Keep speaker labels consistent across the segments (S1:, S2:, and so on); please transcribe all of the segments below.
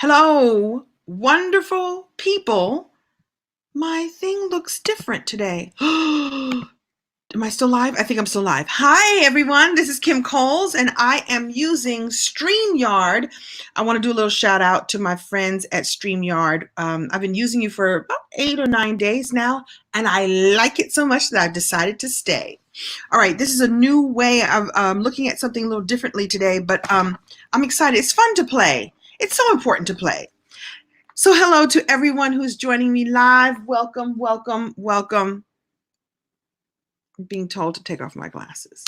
S1: Hello, wonderful people. My thing looks different today. Am I still live? I think I'm still live. Hi, everyone. This is Kim Coles, and I am using StreamYard. I want to do a little shout out to my friends at StreamYard. I've been using you for about 8 or 9 days now, and I like it so much that I've decided to stay. All right, this is a new way of looking at something a little differently today, but I'm excited. It's fun to play. It's so important to play. So hello to everyone who's joining me live. Welcome, welcome, welcome. I'm being told to take off my glasses.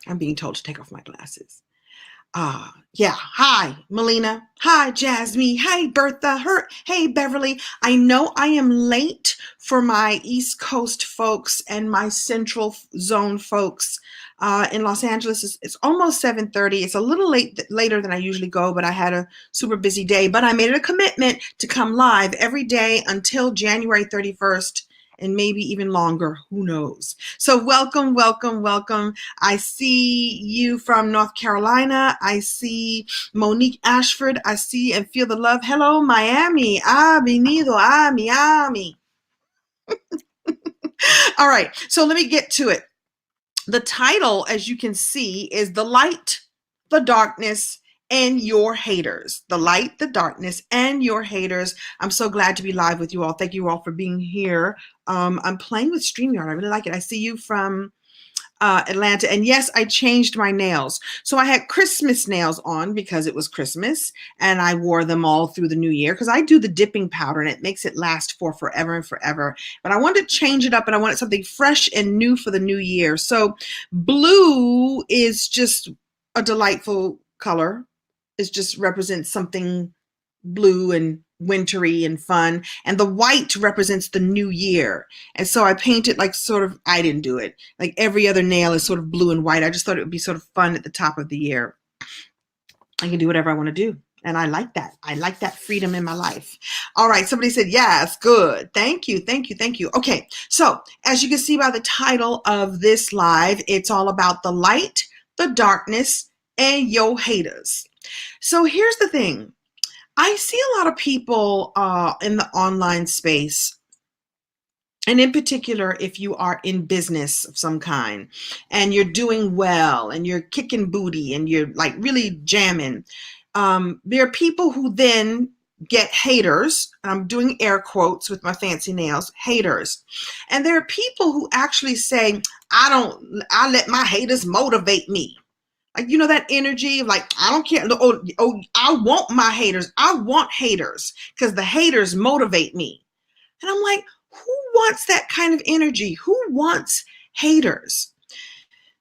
S1: I'm being told to take off my glasses. Yeah. Hi, Melina. Hi, Jasmine. Hi, Bertha. Hey, Beverly. I know I am late for my East Coast folks and my Central Zone folks in Los Angeles. It's almost 7:30. It's a little later than I usually go, but I had a super busy day. But I made it a commitment to come live every day until January 31st. And maybe even longer, who knows? So welcome, welcome, welcome. I see you from North Carolina. I see Monique Ashford. I see and feel the love. Hello, Miami. Bienvenido a Miami. All right, so let me get to it. The title, as you can see, is The Light, the Darkness, and Your Haters. The Light, the Darkness, and Your Haters. I'm so glad to be live with you all. Thank you all for being here. I'm playing with StreamYard. I really like it. I see you from Atlanta. And yes, I changed my nails. So I had Christmas nails on because it was Christmas, and I wore them all through the new year because I do the dipping powder and it makes it last for forever and forever. But I wanted to change it up and I wanted something fresh and new for the new year. So blue is just a delightful color. It just represents something blue and wintry and fun, and the white represents the new year. And so I painted like sort of, I didn't do it like every other nail is sort of blue and white. I just thought it would be sort of fun at the top of the year. I can do whatever I want to do, and I like that freedom in my life. All right, somebody said yes, good. Thank you, thank you, thank you. Okay, so as you can see by the title of this live, it's all about the light, the darkness, and your haters. So here's the thing. I see a lot of people in the online space, and in particular, if you are in business of some kind and you're doing well and you're kicking booty and you're like really jamming, there are people who then get haters. I'm doing air quotes with my fancy nails, haters. And there are people who actually say, I let my haters motivate me. Like, you know, that energy of like, I don't care. Oh, I want my haters. I want haters because the haters motivate me. And I'm like, who wants that kind of energy? Who wants haters?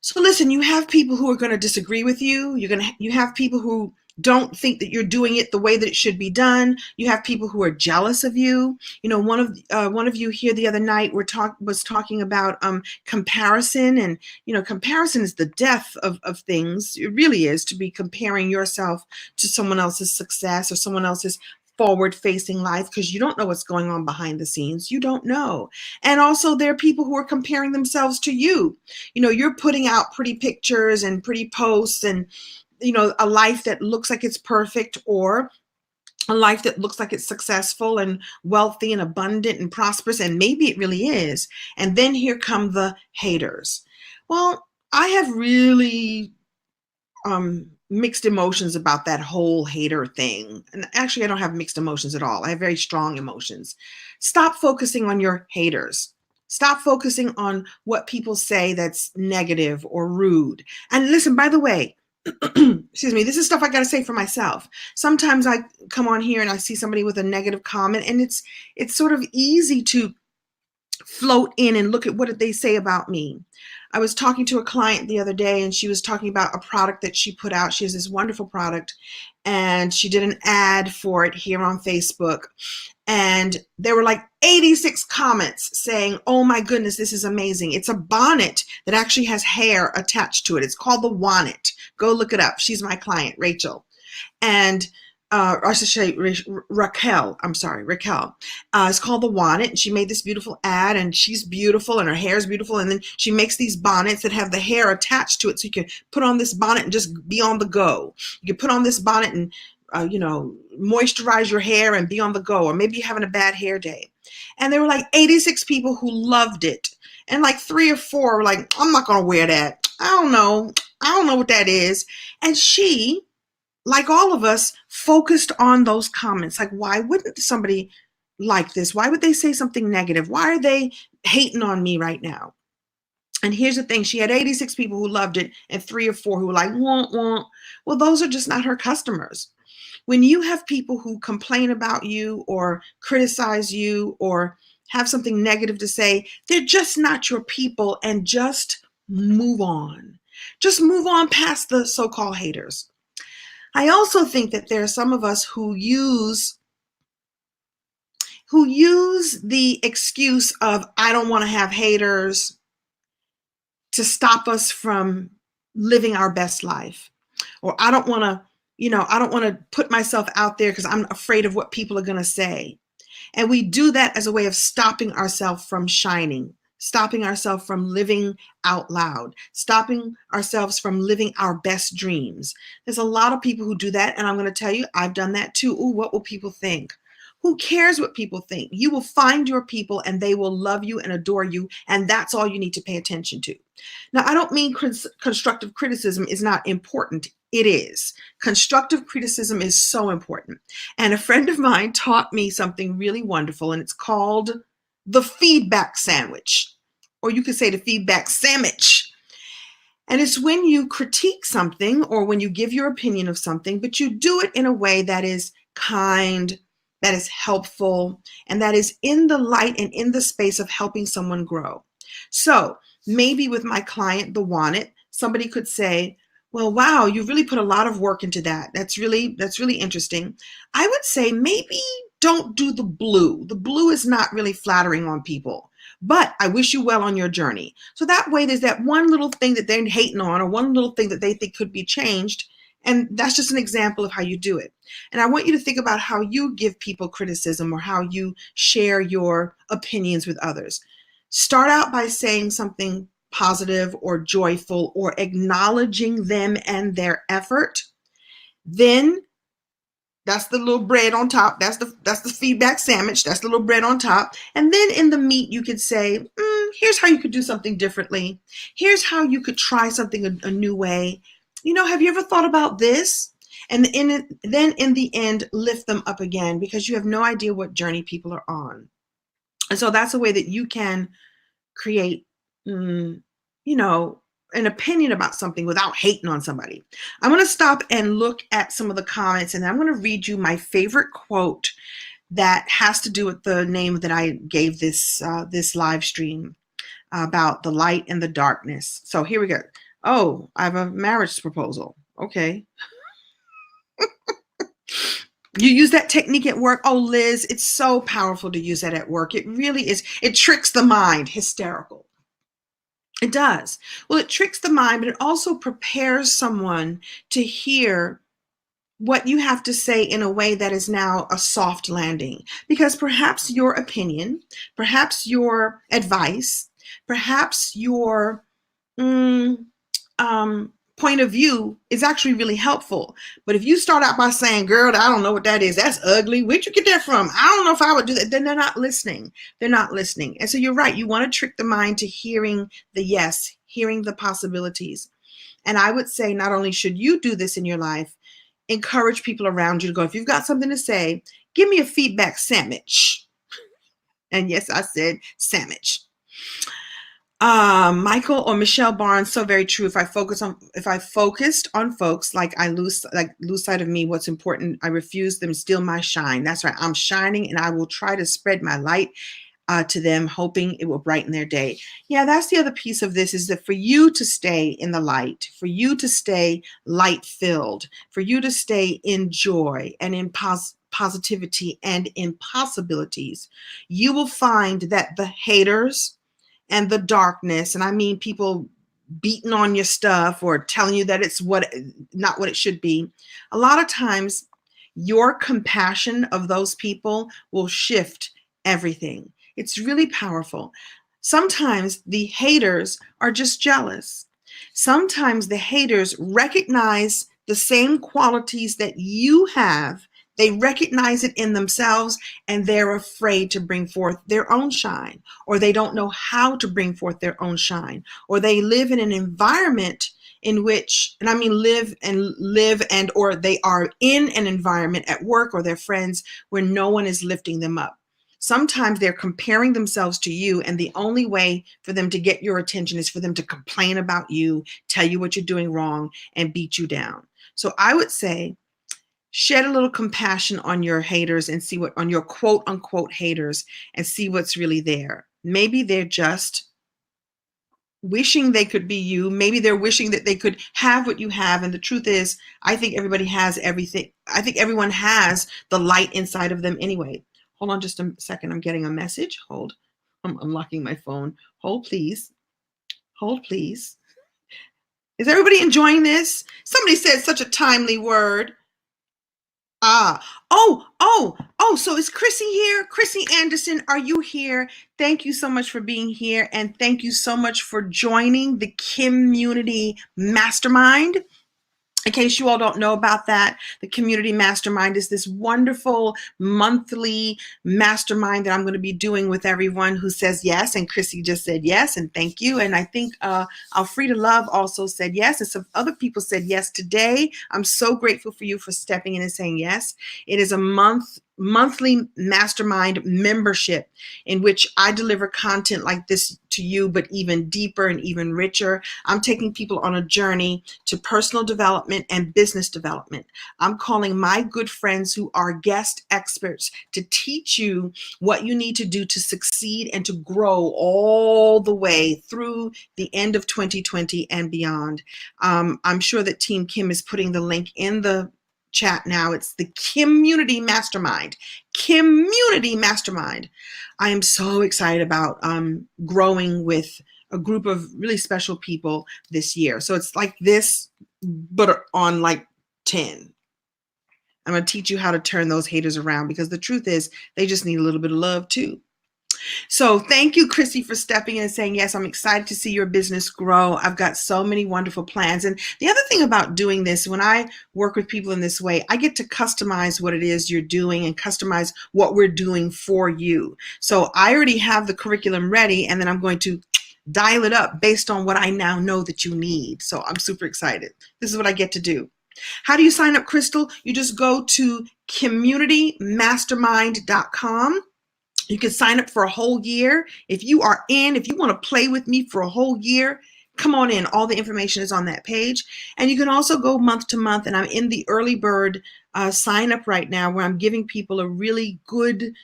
S1: So listen, you have people who are going to disagree with you. You have people who don't think that you're doing it the way that it should be done. You have people who are jealous of you. You know, one of you here the other night was talking about comparison, and you know, comparison is the death of things. It really is, to be comparing yourself to someone else's success or someone else's forward-facing life, because you don't know what's going on behind the scenes. You don't know. And also there are people who are comparing themselves to you. You know, you're putting out pretty pictures and pretty posts and, you know, a life that looks like it's perfect, or a life that looks like it's successful and wealthy and abundant and prosperous, and maybe it really is. And then here come the haters. Well, I have really mixed emotions about that whole hater thing. And actually, I don't have mixed emotions at all. I have very strong emotions. Stop focusing on your haters. Stop focusing on what people say that's negative or rude. And listen, by the way, excuse me, this is stuff I got to say for myself. Sometimes I come on here and I see somebody with a negative comment, and it's sort of easy to float in and look at what did they say about me. I was talking to a client the other day, and she was talking about a product that she put out. She has this wonderful product, and she did an ad for it here on Facebook. And there were like 86 comments saying, oh my goodness, this is amazing. It's a bonnet that actually has hair attached to it. It's called the Wonnet. Go look it up. She's my client, Rachel. And or I should say Raquel. I'm sorry, Raquel. It's called the Bonnet. And she made this beautiful ad, and she's beautiful, and her hair is beautiful. And then she makes these bonnets that have the hair attached to it, so you can put on this bonnet and just be on the go. You can put on this bonnet and moisturize your hair and be on the go. Or maybe you're having a bad hair day. And there were like 86 people who loved it, and like 3 or 4 were like, "I'm not gonna wear that. I don't know. I don't know what that is." And she, like all of us, focused on those comments. Like, why wouldn't somebody like this? Why would they say something negative? Why are they hating on me right now? And here's the thing, she had 86 people who loved it and 3 or 4 who were like, won't, won't. Well, those are just not her customers. When you have people who complain about you or criticize you or have something negative to say, they're just not your people, and just move on. Just move on past the so-called haters. I also think that there are some of us who use the excuse of, I don't want to have haters, to stop us from living our best life. Or I don't want to put myself out there because I'm afraid of what people are going to say. And we do that as a way of stopping ourselves from shining, stopping ourselves from living out loud, stopping ourselves from living our best dreams. There's a lot of people who do that, and I'm going to tell you, I've done that too. Ooh, what will people think? Who cares what people think? You will find your people, and they will love you and adore you, and that's all you need to pay attention to. Now, I don't mean constructive criticism is not important. It is. Constructive criticism is so important. And a friend of mine taught me something really wonderful, and it's called the feedback sandwich, or you could say the feedback sandwich. And it's when you critique something or when you give your opinion of something, but you do it in a way that is kind, that is helpful, and that is in the light and in the space of helping someone grow. So maybe with my client, the Wanted, somebody could say, well, wow, you've really put a lot of work into that. That's really interesting. I would say maybe don't do the blue. The blue is not really flattering on people, but I wish you well on your journey. So that way there's that one little thing that they're hating on, or one little thing that they think could be changed. And that's just an example of how you do it. And I want you to think about how you give people criticism or how you share your opinions with others. Start out by saying something positive or joyful or acknowledging them and their effort. Then that's the little bread on top. That's the feedback sandwich. That's the little bread on top. And then in the meat, you could say, here's how you could do something differently. Here's how you could try something a new way. Have you ever thought about this? And then in the end, lift them up again, because you have no idea what journey people are on. And so that's a way that you can create, an opinion about something without hating on somebody. I'm going to stop and look at some of the comments, and I'm going to read you my favorite quote that has to do with the name that I gave this live stream about the light and the darkness. So here we go. Oh, I have a marriage proposal. Okay. You use that technique at work. Oh, Liz, it's so powerful to use that at work. It really is. It tricks the mind. Hysterical. It does. Well, it tricks the mind, but it also prepares someone to hear what you have to say in a way that is now a soft landing. Because perhaps your opinion, perhaps your advice, perhaps your point of view is actually really helpful. But if you start out by saying, girl, I don't know what that is. That's ugly. Where'd you get that from? I don't know if I would do that. Then they're not listening. They're not listening. And so you're right. You want to trick the mind to hearing the yes, hearing the possibilities. And I would say not only should you do this in your life, encourage people around you to go, if you've got something to say, give me a feedback sandwich. And yes, I said sandwich. Michael or Michelle Barnes, so very true. If I focused on folks, I lose sight of me, what's important, I refuse them steal my shine. That's right. I'm shining, and I will try to spread my light to them, hoping it will brighten their day. Yeah, that's the other piece of this, is that for you to stay in the light, for you to stay light filled, for you to stay in joy and in positivity and in possibilities, you will find that the haters and the darkness, and I mean people beating on your stuff or telling you that it's not what it should be, a lot of times your compassion of those people will shift everything. It's really powerful. Sometimes the haters are just jealous. Sometimes the haters recognize the same qualities that you have. They recognize it in themselves and they're afraid to bring forth their own shine, or they don't know how to bring forth their own shine, or they live in an environment in which, and I mean live and or they are in an environment at work or their friends where no one is lifting them up. Sometimes they're comparing themselves to you, and the only way for them to get your attention is for them to complain about you, tell you what you're doing wrong, and beat you down. So I would say, shed a little compassion on your haters and see what, on your quote unquote haters, and see what's really there. Maybe they're just wishing they could be you. Maybe they're wishing that they could have what you have. And the truth is, I think everybody has everything. I think everyone has the light inside of them anyway. Hold on just a second. I'm getting a message. Hold. I'm unlocking my phone. Hold, please. Hold, please. Is everybody enjoying this? Somebody said such a timely word. So is Chrissy here? Chrissy Anderson, are you here? Thank you so much for being here. And thank you so much for joining the Community Mastermind. In case you all don't know about that, the Community Mastermind is this wonderful monthly mastermind that I'm going to be doing with everyone who says yes. And Chrissy just said yes, and thank you. And I think Alfreda Love also said yes, and some other people said yes today. I'm so grateful for you for stepping in and saying yes. It is a monthly mastermind membership in which I deliver content like this to you, but even deeper and even richer. I'm taking people on a journey to personal development and business development. I'm calling my good friends who are guest experts to teach you what you need to do to succeed and to grow all the way through the end of 2020 and beyond. I'm sure that Team Kim is putting the link in the chat now. It's the Community Mastermind. Community Mastermind. I am so excited about growing with a group of really special people this year. So it's like this, but on like 10. I'm going to teach you how to turn those haters around, because the truth is they just need a little bit of love too. So thank you, Chrissy, for stepping in and saying yes. I'm excited to see your business grow. I've got so many wonderful plans. And the other thing about doing this, when I work with people in this way, I get to customize what it is you're doing and customize what we're doing for you. So I already have the curriculum ready, and then I'm going to dial it up based on what I now know that you need. So I'm super excited. This is what I get to do. How do you sign up, Crystal? You just go to communitymastermind.com. You can sign up for a whole year. If you want to play with me for a whole year, come on in. All the information is on that page. And you can also go month to month. And I'm in the early bird sign up right now, where I'm giving people a really good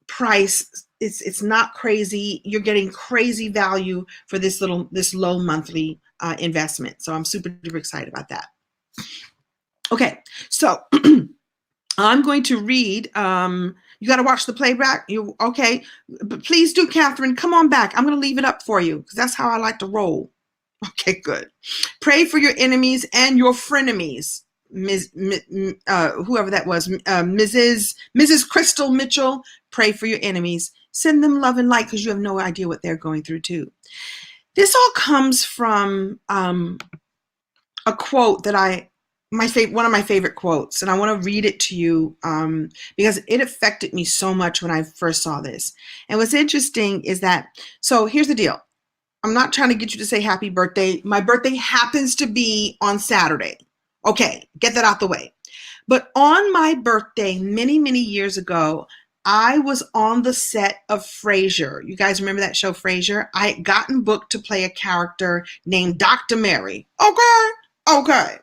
S1: price. It's not crazy. You're getting crazy value for this low monthly investment. So I'm super duper excited about that. Okay, so I'm going to read. You got to watch the playback. Okay? But please do, Catherine. Come on back. I'm going to leave it up for you, because that's how I like to roll. Okay, good. Pray for your enemies and your frenemies. Whoever that was, Mrs. Crystal Mitchell. Pray for your enemies. Send them love and light, because you have no idea what they're going through too. This all comes from a quote that one of my favorite quotes, and I want to read it to you because it affected me so much when I first saw this. And what's interesting is that, so here's the deal. I'm not trying to get you to say happy birthday. My birthday happens to be on Saturday. Okay, get that out the way. But on my birthday, many, many years ago, I was on the set of Frasier. You guys remember that show, Frasier? I had gotten booked to play a character named Dr. Mary. Okay.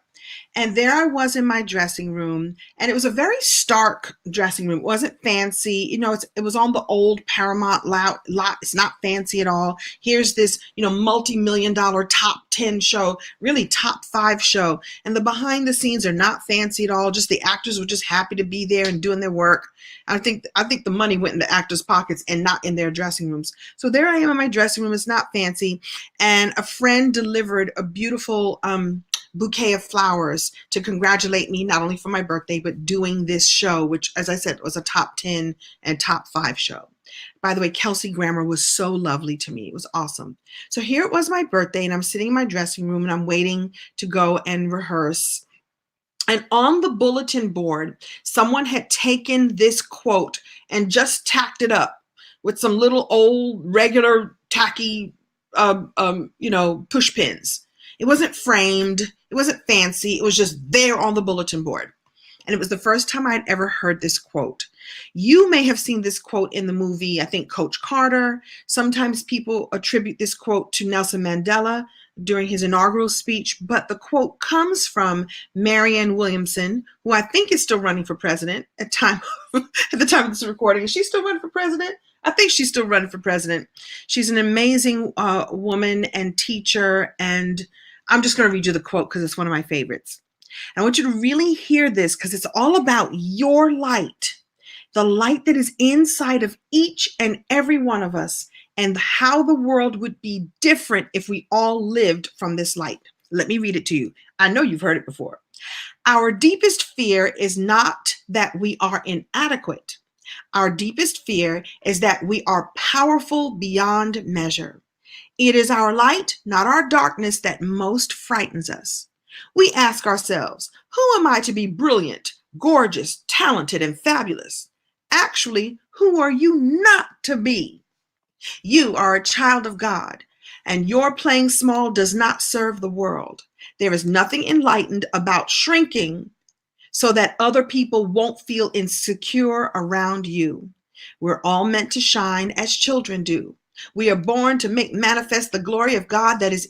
S1: And there I was in my dressing room, and it was a very stark dressing room. It wasn't fancy. It was on the old Paramount lot. It's not fancy at all. Here's this, multi-million-dollar top 10 show, really top 5 show. And the behind the scenes are not fancy at all. Just the actors were just happy to be there and doing their work. I think the money went in the actors' pockets and not in their dressing rooms. So there I am in my dressing room. It's not fancy. And a friend delivered a beautiful bouquet of flowers to congratulate me, not only for my birthday, but doing this show, which, as I said, was a top 10 and top 5 show. By the way, Kelsey Grammer was so lovely to me. It was awesome. So here it was my birthday, and I'm sitting in my dressing room, and I'm waiting to go and rehearse. And on the bulletin board, someone had taken this quote and just tacked it up with some little old regular tacky, push pins. It wasn't framed. It wasn't fancy. It was just there on the bulletin board. And it was the first time I'd ever heard this quote. You may have seen this quote in the movie, I think, Coach Carter. Sometimes people attribute this quote to Nelson Mandela during his inaugural speech, but the quote comes from Marianne Williamson, who I think is still running for president at the time of this recording. Is she still running for president? I think she's still running for president. She's an amazing woman and teacher, and I'm just going to read you the quote because it's one of my favorites. And I want you to really hear this because it's all about your light, the light that is inside of each and every one of us, and how the world would be different if we all lived from this light. Let me read it to you. I know you've heard it before. Our deepest fear is not that we are inadequate. Our deepest fear is that we are powerful beyond measure. It is our light, not our darkness, that most frightens us. We ask ourselves, who am I to be brilliant, gorgeous, talented, and fabulous? Actually, who are you not to be? You are a child of God, and your playing small does not serve the world. There is nothing enlightened about shrinking so that other people won't feel insecure around you. We're all meant to shine as children do. We are born to make manifest the glory of God that is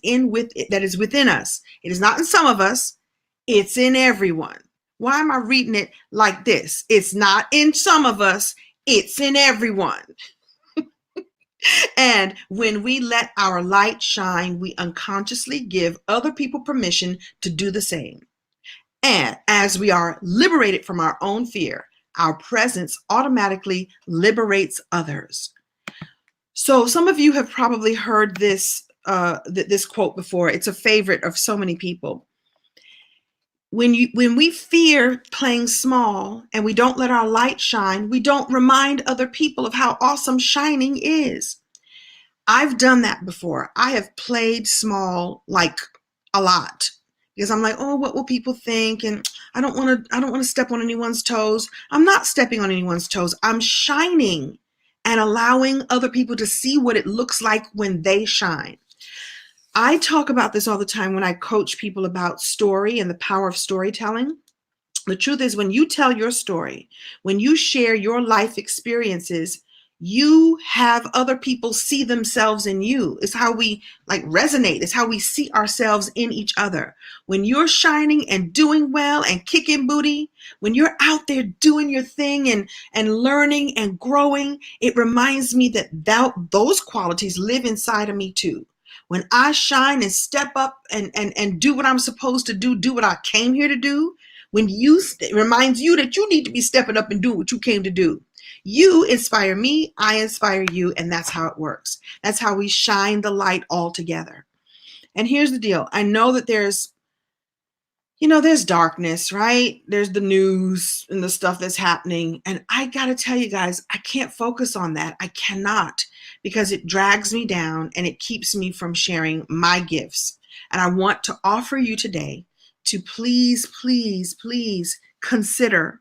S1: within us. It is not in some of us, it's in everyone. Why am I reading it like this? It's not in some of us, it's in everyone. And when we let our light shine, we unconsciously give other people permission to do the same. And as we are liberated from our own fear, our presence automatically liberates others. So some of you have probably heard this quote before. It's a favorite of so many people. When we fear playing small and we don't let our light shine, we don't remind other people of how awesome shining is. I've done that before. I have played small like a lot because I'm like, oh, what will people think? And I don't want to step on anyone's toes. I'm not stepping on anyone's toes. I'm shining and allowing other people to see what it looks like when they shine. I talk about this all the time when I coach people about story and the power of storytelling. The truth is, when you tell your story, when you share your life experiences, you have other people see themselves in you. It's how we resonate. It's how we see ourselves in each other. When you're shining and doing well and kicking booty, when you're out there doing your thing and learning and growing, it reminds me that those qualities live inside of me too. When I shine and step up and do what I'm supposed to do what I came here to do, it reminds you that you need to be stepping up and doing what you came to do. You inspire me, I inspire you, and that's how it works. That's how we shine the light all together. And here's the deal. I know that there's darkness, right? There's the news and the stuff that's happening. And I got to tell you guys, I can't focus on that. I cannot, because it drags me down and it keeps me from sharing my gifts. And I want to offer you today to please, please, please consider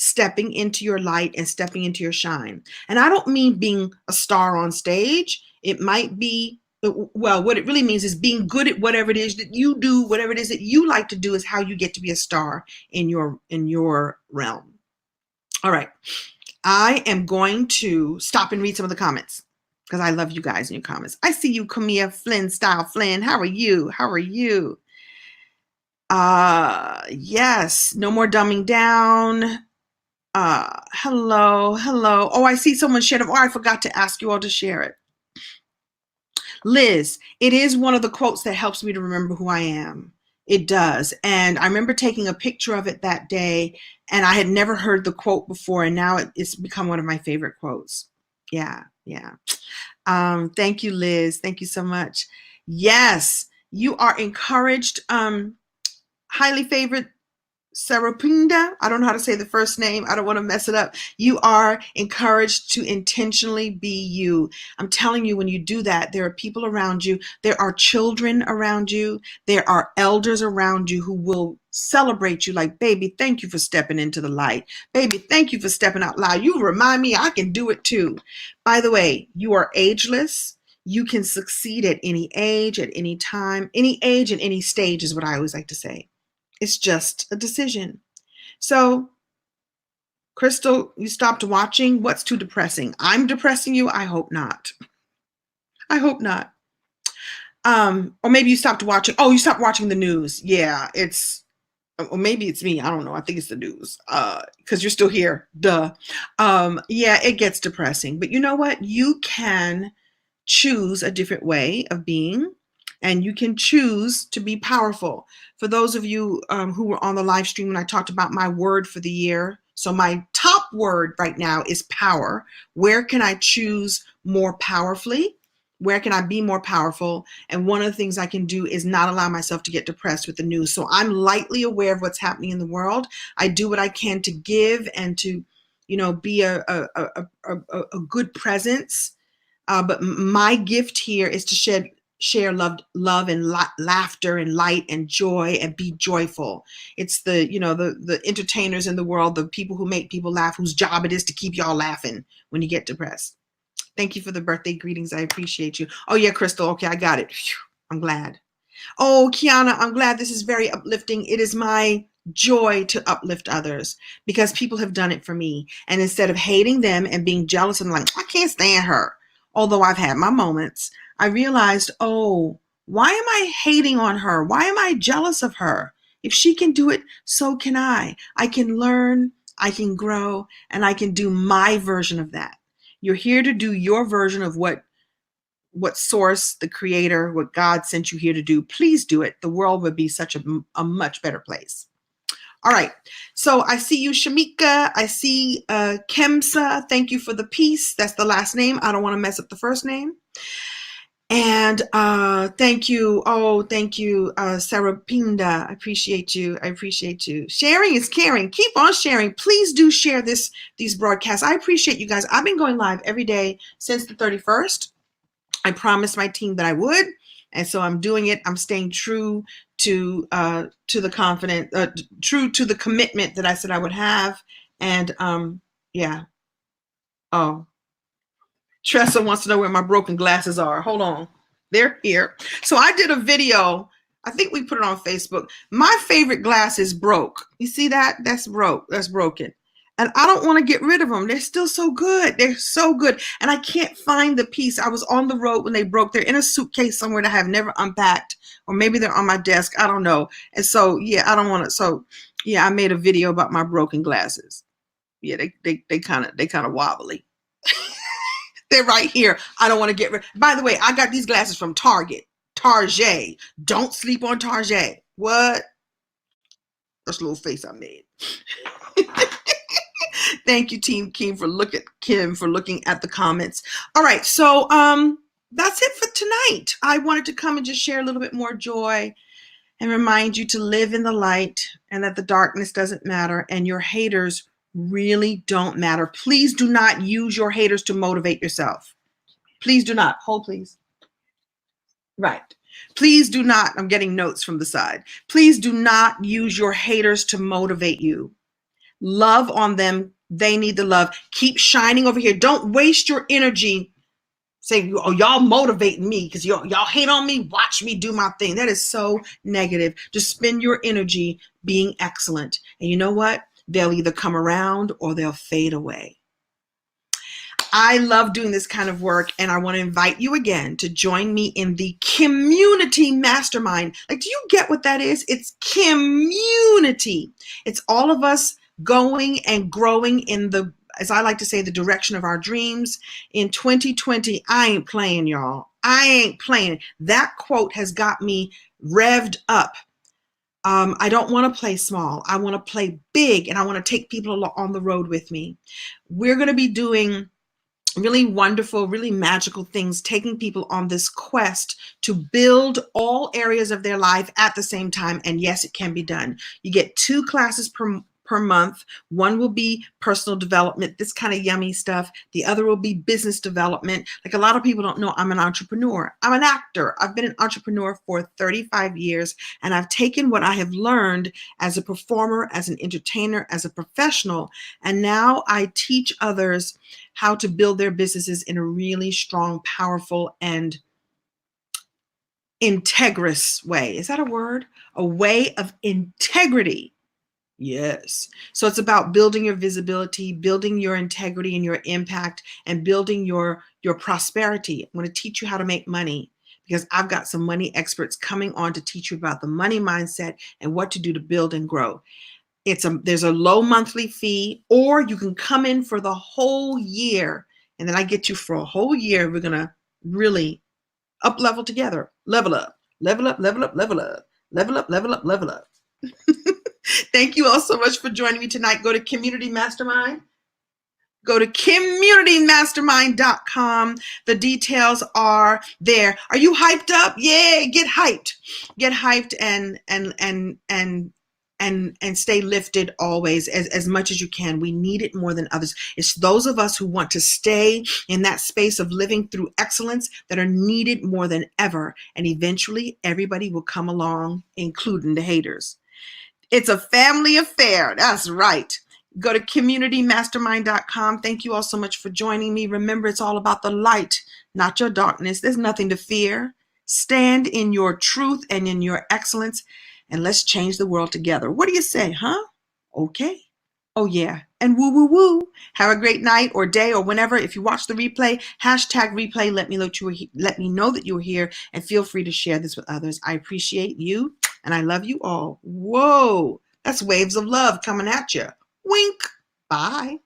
S1: stepping into your light and stepping into your shine. And I don't mean being a star on stage. It might be, well, what it really means is being good at whatever it is that you do, whatever it is that you like to do is how you get to be a star in your realm. All right. I am going to stop and read some of the comments because I love you guys in your comments. I see you, Camilla Flynn Style Flynn. How are you? How are you? Yes. No more dumbing down. Hello. Oh, I see someone shared it. Oh, I forgot to ask you all to share it. Liz, it is one of the quotes that helps me to remember who I am. It does. And I remember taking a picture of it that day, and I had never heard the quote before, and now it's become one of my favorite quotes. Yeah. Thank you, Liz. Thank you so much. Yes, you are encouraged highly favored Sarapinda, I don't know how to say the first name. I don't want to mess it up. You are encouraged to intentionally be you. I'm telling you, when you do that, there are people around you. There are children around you. There are elders around you who will celebrate you like, baby, thank you for stepping into the light. Baby, thank you for stepping out loud. You remind me I can do it too. By the way, you are ageless. You can succeed at any age, at any time, any age and any stage is what I always like to say. It's just a decision. So, Crystal, you stopped watching. What's too depressing? I'm depressing you? I hope not. I hope not. Or maybe you stopped watching. Oh, you stopped watching the news. Yeah, or maybe it's me. I don't know. I think it's the news. Because you're still here. Duh. Yeah, it gets depressing. But you know what? You can choose a different way of being, and you can choose to be powerful. For those of you who were on the live stream when I talked about my word for the year, so my top word right now is power. Where can I choose more powerfully? Where can I be more powerful? And one of the things I can do is not allow myself to get depressed with the news. So I'm lightly aware of what's happening in the world. I do what I can to give and to, be a good presence. But my gift here is to share love and laughter and light and joy and be joyful. It's the entertainers in the world, the people who make people laugh, whose job it is to keep y'all laughing when you get depressed. Thank you for the birthday greetings. I appreciate you. Oh yeah, Crystal. Okay, I got it. Phew, I'm glad. Oh, Kiana, I'm glad. This is very uplifting. It is my joy to uplift others because people have done it for me. And instead of hating them and being jealous and like, I can't stand her, although I've had my moments, I realized, oh, why am I hating on her? Why am I jealous of her? If she can do it, so can I. I can learn, I can grow, and I can do my version of that. You're here to do your version of what source, the creator, what God sent you here to do. Please do it. The world would be such a much better place. All right. So I see you, Shamika. I see Kemsa. Thank you for the piece. That's the last name. I don't want to mess up the first name. And thank you. Oh, thank you, Sarapinda. I appreciate you. I appreciate you. Sharing is caring. Keep on sharing. Please do share these broadcasts. I appreciate you guys. I've been going live every day since the 31st. I promised my team that I would, and so I'm doing it. I'm staying true to true to the commitment that I said I would have. And yeah. Oh, Tressa wants to know where my broken glasses are. Hold on, they're here. So I did a video. I think we put it on Facebook. My favorite glasses broke. You see that? That's broke. That's broken. And I don't want to get rid of them. They're still so good. They're so good. And I can't find the piece. I was on the road when they broke. They're in a suitcase somewhere that I have never unpacked. Or maybe they're on my desk. I don't know. And so, yeah, I don't want to. So, yeah, I made a video about my broken glasses. Yeah, they kind of wobbly. They're right here. I don't want to get rid. By the way, I got these glasses from Target. Target. Don't sleep on Target. What? That's a little face I made. Thank you, Team Kim, for looking at the comments. All right, so that's it for tonight. I wanted to come and just share a little bit more joy and remind you to live in the light and that the darkness doesn't matter and your haters really don't matter. Please do not use your haters to motivate yourself. Please do not. Hold, please. Right. Please do not. I'm getting notes from the side. Please do not use your haters to motivate you. Love on them. They need the love. Keep shining over here. Don't waste your energy saying, oh, y'all motivating me because y'all hate on me. Watch me do my thing. That is so negative. Just spend your energy being excellent. And you know what? They'll either come around or they'll fade away. I love doing this kind of work, and I want to invite you again to join me in the community mastermind. Like, do you get what that is? It's community. It's all of us going and growing in the, as I like to say, the direction of our dreams. In 2020, I ain't playing, y'all. I ain't playing. That quote has got me revved up. I don't want to play small. I want to play big, and I want to take people on the road with me. We're going to be doing really wonderful, really magical things, taking people on this quest to build all areas of their life at the same time. And yes, it can be done. You get 2 classes per month. One will be personal development, this kind of yummy stuff. The other will be business development. Like, a lot of people don't know I'm an entrepreneur. I'm an actor. I've been an entrepreneur for 35 years, and I've taken what I have learned as a performer, as an entertainer, as a professional, and now I teach others how to build their businesses in a really strong, powerful, and integrous way. Is that a word? A way of integrity. Yes. So it's about building your visibility, building your integrity and your impact, and building your prosperity. I'm going to teach you how to make money, because I've got some money experts coming on to teach you about the money mindset and what to do to build and grow. There's a low monthly fee, or you can come in for the whole year, and then I get you for a whole year. We're gonna really up level together, level up, level up, level up, level up, level up, level up, level up. Thank you all so much for joining me tonight. Go to Community Mastermind. Go to communitymastermind.com. The details are there. Are you hyped up? Yeah, get hyped. Get hyped and stay lifted always, as much as you can. We need it more than others. It's those of us who want to stay in that space of living through excellence that are needed more than ever. And eventually everybody will come along, including the haters. It's a family affair. That's right. Go to communitymastermind.com. Thank you all so much for joining me. Remember, it's all about the light, not your darkness. There's nothing to fear. Stand in your truth and in your excellence, and let's change the world together. What do you say, huh? Okay. Oh, yeah. And woo, woo, woo. Have a great night or day or whenever. If you watch the replay, #replay. Let me know that you were here, and feel free to share this with others. I appreciate you, and I love you all. Whoa. That's waves of love coming at you. Wink. Bye.